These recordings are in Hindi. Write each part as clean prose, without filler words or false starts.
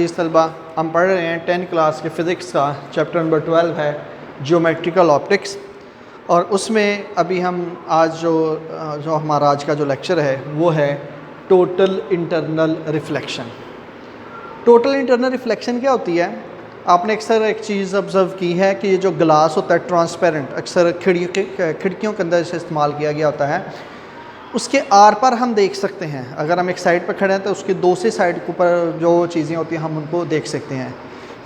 इस तलबा हम पढ़ रहे हैं 10th क्लास के फ़िज़िक्स का चैप्टर नंबर 12 है ज्योमेट्रिकल ऑप्टिक्स। और उसमें अभी हम आज जो हमारा आज का जो लेक्चर है वो है total internal reflection. Total internal reflection क्या होती है? आपने अक्सर एक चीज़ ऑब्ज़र्व की है कि ये जो ग्लास होता है ट्रांसपेरेंट, अक्सर खिड़कियों के अंदर इसे इस्तेमाल किया गया होता है। उसके आर पर हम देख सकते हैं, अगर हम एक साइड पर खड़े हैं तो उसके दूसरी साइड के ऊपर जो चीज़ें होती हैं हम उनको देख सकते हैं।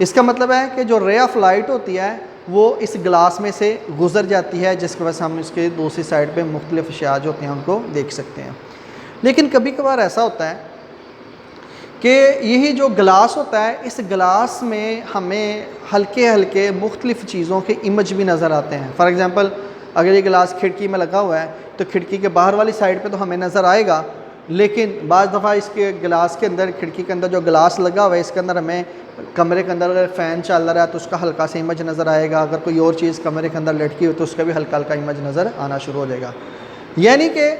इसका मतलब है कि जो रे ऑफ लाइट होती है वो इस ग्लास में से गुज़र जाती है, जिसकी वजह से हम इसके दूसरी साइड पे मुख्तलिफ अशिया जो होते हैं उनको देख सकते हैं। लेकिन कभी कभार ऐसा होता है कि यही जो ग्लास होता है, इस ग्लास में हमें हल्के हल्के मुख्तलिफ चीज़ों के इमेज भी नज़र आते हैं। फॉर एग्ज़ाम्पल, अगर ये ग्लास खिड़की में लगा हुआ है तो खिड़की के बाहर वाली साइड पे तो हमें नज़र आएगा, लेकिन बाज़ दफ़ा इसके ग्लास के अंदर, खिड़की के अंदर जो ग्लास लगा हुआ है इसके अंदर हमें कमरे के अंदर अगर फ़ैन चल रहा है तो उसका हल्का सा इमेज नज़र आएगा। अगर कोई और चीज़ कमरे के अंदर लटकी हो तो उसका भी हल्का हल्का इमेज नज़र आना शुरू हो जाएगा। यानी कि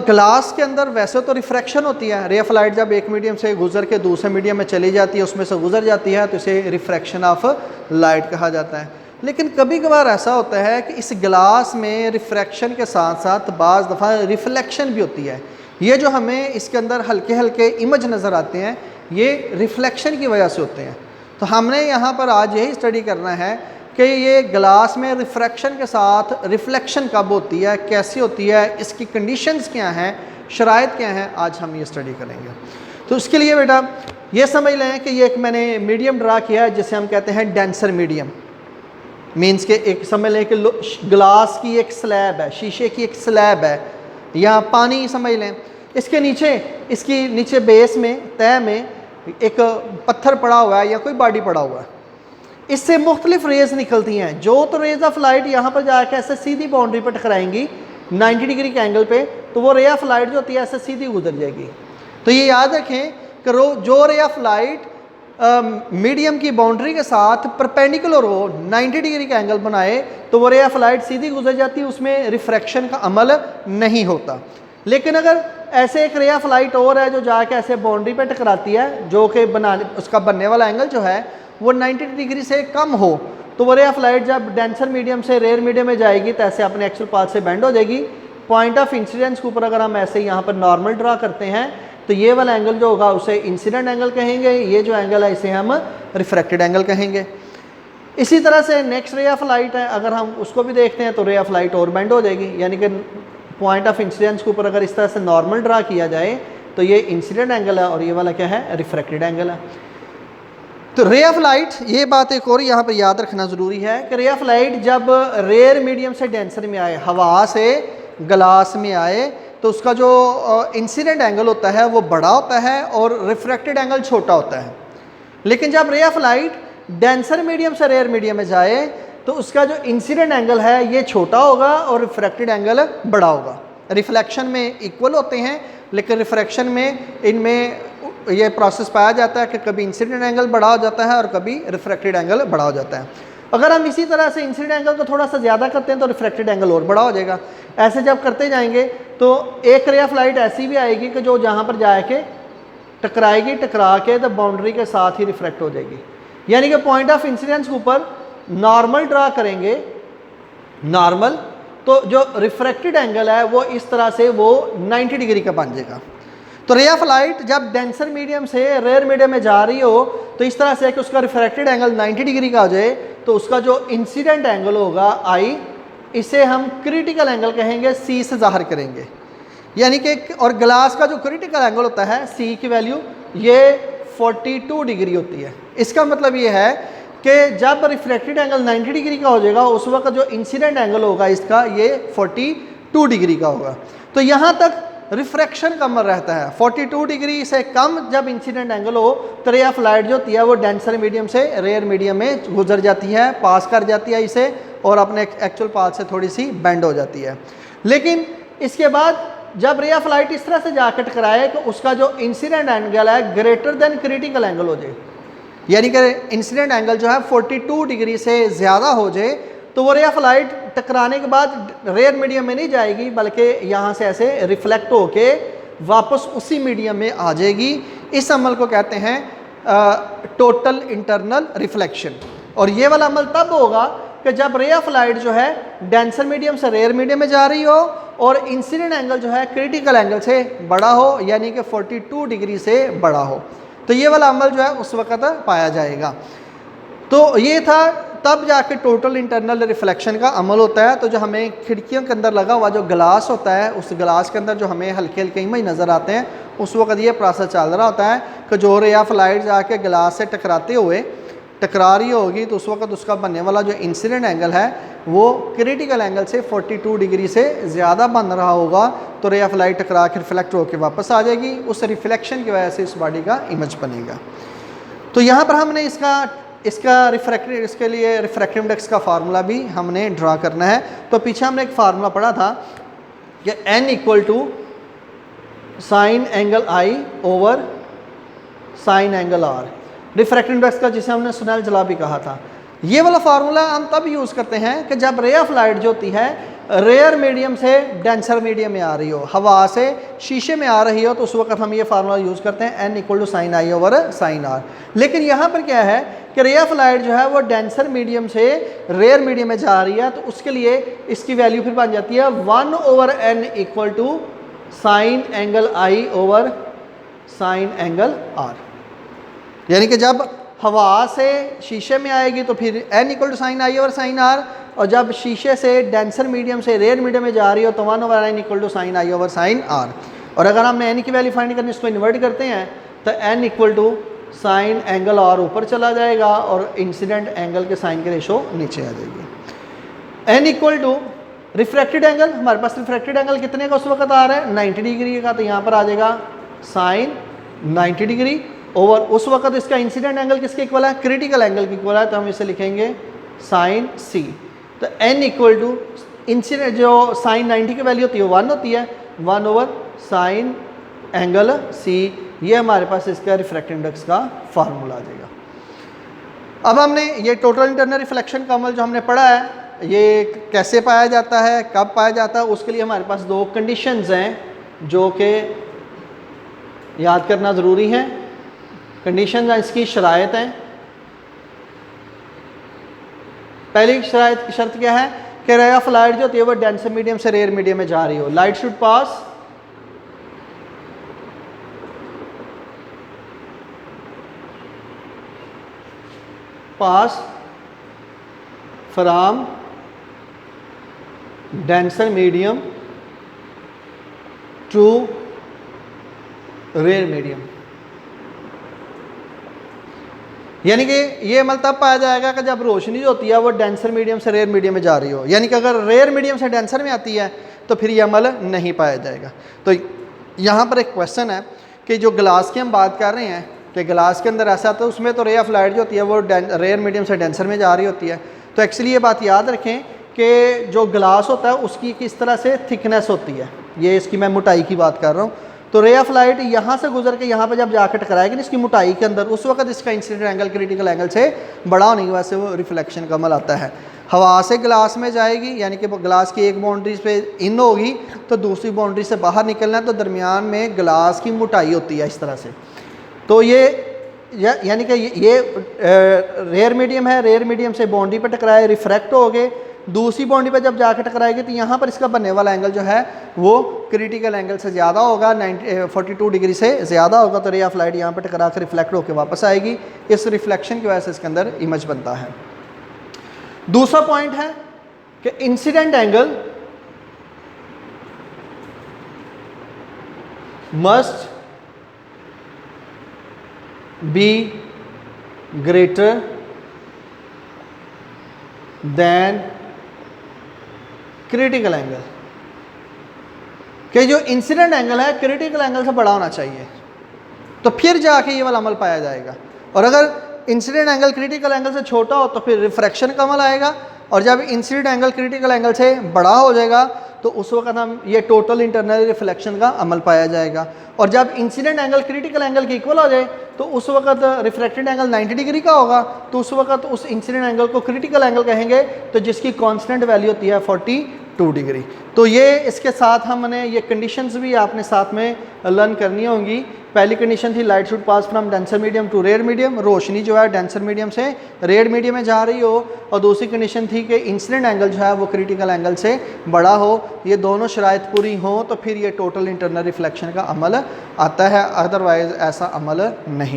ग्लास के अंदर वैसे तो रिफ्रैक्शन होती है, रे ऑफ लाइट जब एक मीडियम से गुजर के दूसरे मीडियम में चली जाती है, उसमें से गुजर जाती है, तो इसे रिफ्रैक्शन ऑफ लाइट कहा जाता है। लेकिन कभी कभार ऐसा होता है कि इस ग्लास में रिफ्रैक्शन के साथ साथ बाज़ दफ़ा रिफ्लेक्शन भी होती है। ये जो हमें इसके अंदर हल्के हल्के इमेज नज़र आते हैं ये रिफ्लेक्शन की वजह से होते हैं। तो हमने यहाँ पर आज यही स्टडी करना है कि ये ग्लास में रिफ्रैक्शन के साथ रिफ्लेक्शन कब होती है, कैसी होती है, इसकी कंडीशंस क्या हैं, शराइत क्या हैं, आज हम ये स्टडी करेंगे। तो इसके लिए बेटा ये समझ लें कि ये एक मैंने मीडियम ड्रा किया है जिसे हम कहते हैं डेंसर मीडियम। मीन्स के एक समझ लें कि ग्लास की एक स्लैब है, शीशे की एक स्लैब है, या पानी समझ लें, इसके नीचे, इसकी नीचे बेस में, तय में एक पत्थर पड़ा हुआ है या कोई बॉडी पड़ा हुआ है। इससे मुख्तलिफ रेज निकलती हैं। जो तो रेज ऑफ लाइट यहाँ पर जाकर ऐसे सीधी बाउंड्री पर टकराएंगी 90 डिग्री के एंगल पे, तो वो रे ऑफ लाइट जो होती है ऐसे सीधी गुजर जाएगी। तो ये याद रखें कि जो रे ऑफ लाइट मीडियम की बाउंड्री के साथ परपेंडिकुलर हो, 90 डिग्री का एंगल बनाए, तो वो रे ऑफ लाइट सीधी गुजर जाती है, उसमें रिफ्रैक्शन का अमल नहीं होता। लेकिन अगर ऐसे एक रे ऑफ लाइट और है जो जाके ऐसे बाउंड्री पे टकराती है, जो कि उसका बनने वाला एंगल जो है वो 90 डिग्री से कम हो, तो वो रे ऑफ लाइट जब डेंसर मीडियम से रेयर मीडियम में जाएगी तो ऐसे अपने एक्चुअल पाथ से बेंड हो जाएगी। पॉइंट ऑफ इंसिडेंस के ऊपर अगर हम ऐसे यहाँ पर नॉर्मल ड्रा करते हैं तो ये वाला एंगल जो होगा उसे इंसिडेंट एंगल कहेंगे, ये जो एंगल है इसे हम रिफ्रैक्टेड एंगल कहेंगे। इसी तरह से नेक्स्ट रे ऑफ लाइट है, अगर हम उसको भी देखते हैं तो रे ऑफ लाइट और बेंड हो जाएगी। यानी कि पॉइंट ऑफ इंसिडेंस के ऊपर अगर इस तरह से नॉर्मल ड्रा किया जाए तो ये इंसिडेंट एंगल है और ये वाला क्या है, रिफ्रैक्टेड एंगल है। तो रे ऑफ लाइट, ये बात एक और यहाँ पर याद रखना ज़रूरी है कि रे ऑफ लाइट जब रेयर मीडियम से डेंसर में आए, हवा से ग्लास में आए, तो उसका जो इंसिडेंट एंगल होता है वो बड़ा होता है और रिफ्रैक्टेड एंगल छोटा होता है। लेकिन जब ray of light denser medium से रेयर मीडियम में जाए तो उसका जो इंसिडेंट एंगल है ये छोटा होगा और रिफ्रैक्टेड एंगल बड़ा होगा। रिफ्लेक्शन में इक्वल होते हैं, लेकिन रिफ्रैक्शन में इनमें ये प्रोसेस पाया जाता है कि कभी इंसिडेंट एंगल बड़ा हो जाता है और कभी रिफ्रैक्टेड एंगल बड़ा हो जाता है। अगर हम इसी तरह से इंसिडेंट एंगल को थोड़ा सा ज़्यादा करते हैं तो रिफ्रैक्टेड एंगल और बड़ा हो जाएगा। ऐसे जब करते जाएंगे तो एक रे ऑफ लाइट ऐसी भी आएगी कि जो जहाँ पर जाके टकराएगी, टकरा के तो बाउंड्री के साथ ही रिफ्रैक्ट हो जाएगी। यानी कि पॉइंट ऑफ इंसिडेंस के ऊपर नॉर्मल ड्रा करेंगे, नॉर्मल, तो जो रिफ्रैक्टेड एंगल है वो इस तरह से वो 90 डिग्री का बन जाएगा। तो रे ऑफ लाइट जब डेंसर मीडियम से रेयर मीडियम में जा रही हो तो इस तरह से कि उसका रिफ्रैक्टेड एंगल 90 डिग्री का हो जाए, तो उसका जो इंसिडेंट एंगल होगा आई, इसे हम क्रिटिकल एंगल कहेंगे, सी से जाहिर करेंगे। यानी कि और ग्लास का जो क्रिटिकल एंगल होता है सी की वैल्यू ये 42 डिग्री होती है। इसका मतलब ये है कि जब रिफ्रैक्टेड एंगल 90 डिग्री का हो जाएगा उस वक्त जो इंसिडेंट एंगल होगा इसका ये 42 डिग्री का होगा। तो यहाँ तक रिफ्रैक्शन कम रहता है। 42 डिग्री से कम जब इंसिडेंट एंगल हो तो रे ऑफ लाइट जो होती है वो डेंसर मीडियम से रेयर मीडियम में गुजर जाती है, पास कर जाती है इसे, और अपने एक्चुअल पाथ से थोड़ी सी बेंड हो जाती है। लेकिन इसके बाद जब रे ऑफ लाइट इस तरह से जाकर टकराए तो उसका जो इंसिडेंट एंगल है ग्रेटर देन क्रिटिकल एंगल हो जाए, यानी कि इंसिडेंट एंगल जो है 42 डिग्री से ज़्यादा हो जाए, तो वो रे ऑफ लाइट टकराने के बाद रेयर मीडियम में नहीं जाएगी बल्कि यहाँ से ऐसे रिफ्लेक्ट होके वापस उसी मीडियम में आ जाएगी। इस अमल को कहते हैं टोटल इंटरनल रिफ्लेक्शन। और ये वाला अमल तब होगा कि जब रे ऑफ लाइट जो है डेंसर मीडियम से रेयर मीडियम में जा रही हो और इंसिडेंट एंगल जो है क्रिटिकल एंगल से बड़ा हो, यानी कि 42 डिग्री से बड़ा हो। तो ये वाला अमल जो है उस वक़्त पाया जाएगा। तो ये था, तब जाके टोटल इंटरनल रिफ्लेक्शन का अमल होता है। तो जो हमें खिड़कियों के अंदर लगा हुआ जो ग्लास होता है, उस ग्लास के अंदर जो हमें हल्के हल्के इमेज नज़र आते हैं, उस वक्त ये प्रोसेस चल रहा होता है कि जो रे ऑफ लाइट जाके ग्लास से टकराते हुए टकरा रही होगी, तो उस वक्त उसका बनने वाला जो इंसिडेंट एंगल है वो क्रिटिकल एंगल से 42 डिग्री से ज़्यादा बन रहा होगा। तो रे ऑफ लाइट टकरा के रिफ्लेक्ट होकर वापस आ जाएगी, उस रिफ्लेक्शन की वजह से इस बॉडी का इमेज बनेगा। तो यहाँ पर हमने इसका रिफ्रैक्टिव, इसके लिए रिफ्रैक्टिव इंडेक्स का फार्मूला भी हमने ड्रा करना है। तो पीछे हमने एक फार्मूला पढ़ा था कि n equal to sine angle i over sine angle r, refractive index का, जिसे हमने सुनेल जला भी कहा था। ये वाला फार्मूला हम तब यूज़ करते हैं कि जब रे ऑफ लाइट जो होती है रेयर मीडियम से डेंसर मीडियम में आ रही हो, हवा से शीशे में आ रही हो, तो उस वक्त हम ये फार्मूला यूज़ करते हैं n equal to sine i over sine r. लेकिन यहाँ पर क्या है कि रे ऑफ लाइट जो है वो डेंसर मीडियम से रेयर मीडियम में जा रही है, तो उसके लिए इसकी वैल्यू फिर बन जाती है 1 over n equal to sine angle i over sine angle r. यानी कि जब हवा से शीशे में आएगी तो फिर n equal to sine i over sine r, और जब शीशे से डेंसर मीडियम से रेयर मीडियम में जा रही हो तो 1 over n equal to sine i over sine r. और अगर हमने n की वैल्यू फाइंड करनी, इसको इन्वर्ट करते हैं तो n equal to sine angle r ऊपर चला जाएगा और इंसिडेंट एंगल के साइन के रेशो नीचे आ जाएगी। n equal to refracted angle, हमारे पास रिफ्रैक्टेड एंगल कितने का उस वक्त आ रहा है 90 डिग्री का, तो यहाँ पर आ जाएगा साइन 90 डिग्री ओवर उस वक्त इसका इंसिडेंट एंगल किसके इक्वल है, क्रिटिकल एंगल के इक्वल है, तो हम इसे लिखेंगे साइन सी। तो n इक्वल टू इंसिडेंट जो साइन 90 की वैल्यू होती है 1 होती है, 1 ओवर साइन एंगल सी, ये हमारे पास इसका रिफ्रैक्टिव इंडेक्स का फार्मूला आ जाएगा। अब हमने ये टोटल इंटरनल रिफ्लेक्शन का अमल जो हमने पढ़ा है, ये कैसे पाया जाता है, कब पाया जाता है, उसके लिए हमारे पास 2 कंडीशंस हैं जो कि याद करना ज़रूरी है। कंडीशन इसकी शराइत हैं। पहली शर्त क्या है कि रे ऑफ लाइट जो होती है वो डेंसर मीडियम से रेयर मीडियम में जा रही हो। Light should pass from denser medium to rare medium. यानी कि ये अमल तब पाया जाएगा कि जब रोशनी जो होती है वो डेंसर मीडियम से रेयर मीडियम में जा रही हो। यानी कि अगर रेयर मीडियम से डेंसर में आती है तो फिर ये अमल नहीं पाया जाएगा। तो यहाँ पर एक क्वेश्चन है कि जो ग्लास की हम बात कर रहे हैं कि ग्लास के अंदर ऐसा आता है, उसमें तो रे ऑफ लाइट जो होती है वो रेयर मीडियम से डेंसर में जा रही होती है। तो एक्चुअली ये बात याद रखें कि जो ग्लास होता है उसकी किस तरह से थिकनेस होती है, ये इसकी मैं मोटाई की बात कर रहा हूँ। तो रे ऑफ लाइट यहाँ से गुजर के यहाँ पे जब जाकर टकराएगी ना इसकी मोटाई के अंदर, उस वक्त इसका इंसिडेंट एंगल क्रिटिकल एंगल से बड़ा होने की वजह से वो रिफ्लेक्शन का अमल आता है। हवा से ग्लास में जाएगी, यानी कि ग्लास की एक बाउंड्री पे इन होगी तो दूसरी बाउंड्री से बाहर निकलना है, तो दरमियान में ग्लास की मोटाई होती है इस तरह से। तो ये यानी कि ये रेयर मीडियम है, रेयर मीडियम से बाउंड्री पर टकराए, रिफ्रैक्ट हो गए, दूसरी बाउंड्री पर जब जाकर टकराएगी तो यहाँ पर इसका बनने वाला एंगल जो है वो क्रिटिकल एंगल से ज़्यादा होगा, 42 डिग्री से ज़्यादा होगा। तो रे ऑफ लाइट यहाँ पर टकरा कर रिफ्लेक्ट होकर वापस आएगी, इस रिफ्लेक्शन की वजह से इसके अंदर इमेज बनता है। दूसरा पॉइंट है कि incident angle must be greater than critical angle, कि जो इंसिडेंट एंगल है क्रिटिकल एंगल से बड़ा होना चाहिए, तो फिर जाके ये वाला अमल पाया जाएगा। और अगर इंसिडेंट एंगल क्रिटिकल एंगल से छोटा हो तो फिर रिफ्रैक्शन का अमल आएगा, और जब इंसिडेंट एंगल क्रिटिकल एंगल से बड़ा हो जाएगा तो उस वक्त हम ये टोटल इंटरनल रिफ्लेक्शन का अमल पाया जाएगा। और जब इंसिडेंट एंगल क्रिटिकल एंगल के इक्वल हो जाए तो उस वक्त रिफ्रैक्टेड एंगल 90 डिग्री का होगा, तो उस वक्त उस इंसिडेंट एंगल को क्रिटिकल एंगल कहेंगे, तो जिसकी कांस्टेंट वैल्यू होती है 42 डिग्री। तो ये इसके साथ हमने ये कंडीशंस भी आपने साथ में लर्न करनी होंगी पहली कंडीशन थी light should pass from denser medium to rare medium, रोशनी जो है डेंसर मीडियम से रेयर मीडियम में जा रही हो, और दूसरी कंडीशन थी कि इंसिडेंट एंगल जो है वो क्रिटिकल एंगल से बड़ा हो। ये दोनों शराइत पूरी हों तो फिर ये टोटल इंटरनल रिफ्लेक्शन का अमल आता है, अदरवाइज़ ऐसा अमल नहीं